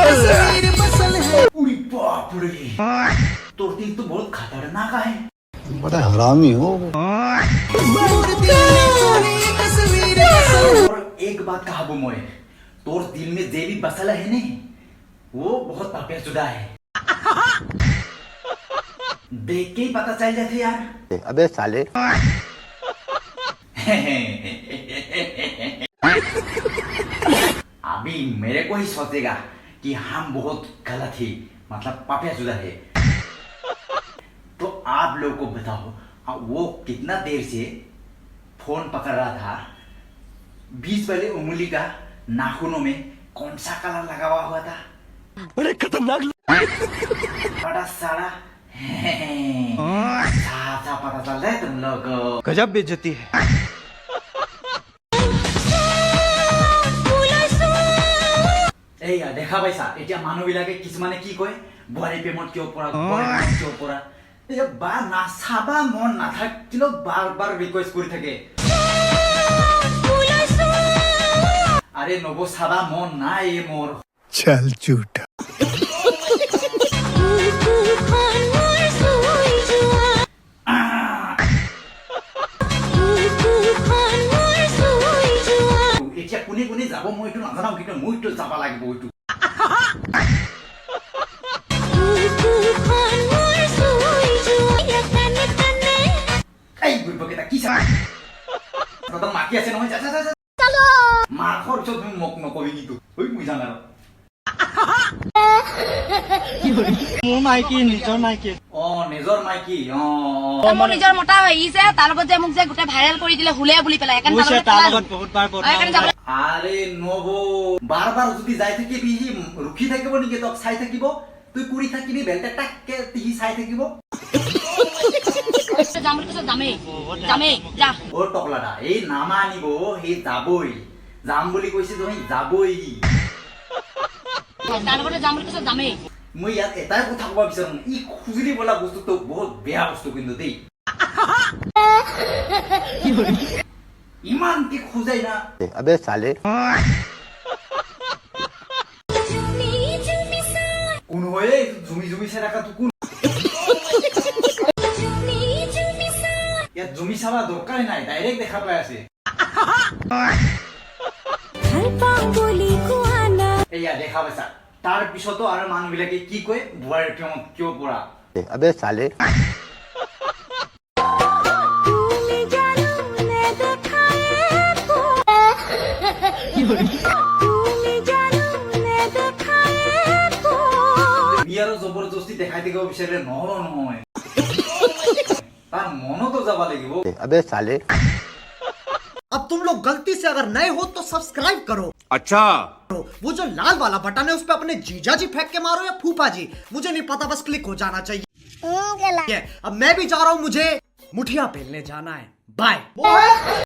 उड़ी बाप रे, तो दिल तो बहुत खतरनाक है। बड़ा हरामी हो। और एक बात कहा मोए, तोर दिल में जे भी बसल है ने, वो बहुत पापियाचुदा है। देख के ही पता चल जाते यार। अबे साले। अभी मेरे को ही सोचेगा कि हम बहुत गलत ही, मतलब पापियाचुदा है। तो आप लोगों को बताओ, वो कितना देर से फोन पकड़ रहा था, बीच वाले उंगली का नाखूनों में कौन सा कलर लगा हुआ था? बड़े खतरनाक। बड़ा सारा साफ साफ पता चल रहा है तुम लोग को। गजब बेइज्जती है। এই দেখা পাইছা, এতিয়া মানুহবিলাকে কিছুমানে কি কয়, বোৱাৰী প্ৰেমত কিয় পৰা, বোৱাৰী প্ৰেমত কিয় পৰা। এই বা নাচাবা মন নাথাকিলেও বাৰ বাৰ ৰিকুৱেষ্ট কৰি থাকে। আৰে নব চাবা মন নাই মোৰ। चल झूठा। এতিয়া কোনে কোনে যাব মই এইটো নাজানো, কিন্তু মইতো যাব লাগিব এইটো। এই বুঢ়ীকেইটা কি চাবা, তহঁতৰ মাকি আছে নহয়, যা যা যা। মাকৰ পিছত তুমি মোক নকবি কিন্তু, ঐ মই জানো আৰু। মোৰ মাইকী, নিজৰ মাইকী। অ নিজৰ মাইকী। মোৰ নিজৰ মতা আহিছে, তাৰ লগত যে মোক যে গোটেই ভাইৰেল কৰি দিলে হুলে বুলি পেলাই, সেইকাৰণে বুজিছে, তাৰ লগত বহুত বাৰ আৰে নব বাৰ বাৰ যদি যাই থাকিবি, সি ৰখি থাকিব নেকি? তোক চাই থাকিব, তুই কৰি থাকিবি, বেলটা টাককে সি চাই থাকিব। যাম বুলি কৈছে, যামেই যা। ও টকলাটা, এই নামা আনিব, সি যাবই। যাম বুলি কৈছে তুমি, যাবই। তাৰ লগতে যাম বুলি কৈছে, যামেই। মই ইয়াত এটাই কথা ক'ব বিচাৰো, ই খুজুলি বোলা বস্তুটো বহুত বেয়া বস্তু কিন্তু দেই। ইমান কি খুজাই না। अबे साले। কোন হয়ে জুমি জুমি চাই রাখাটো কোন? ইয়াত জুমি চাবা দৰকাৰে নাই, ডাইৰেক্ট দেখা পাই আছে। এয়া দেখা পাইছা, তাৰ পিছতো আৰু মানুহবিলাকে কি কয়, বোৱাৰীৰ প্ৰেমত কিয় পৰা। अबे साले। বিয়াৰো জবৰদস্তি দেখাই দিব বিচাৰিলে নহ'ব নহয়, তাৰ মনতো যাব লাগিব। अबे साले। अब तुम लोग गलती से अगर नए हो तो सब्सक्राइब करो। अच्छा। वो जो लाल वाला बटन है उस पे अपने जीजा जी फेंक के मारो या फूफा जी, मुझे नहीं पता, बस क्लिक हो जाना चाहिए। अब मैं भी जा रहा हूँ, मुझे मुठिया पेलने जाना है। बाय।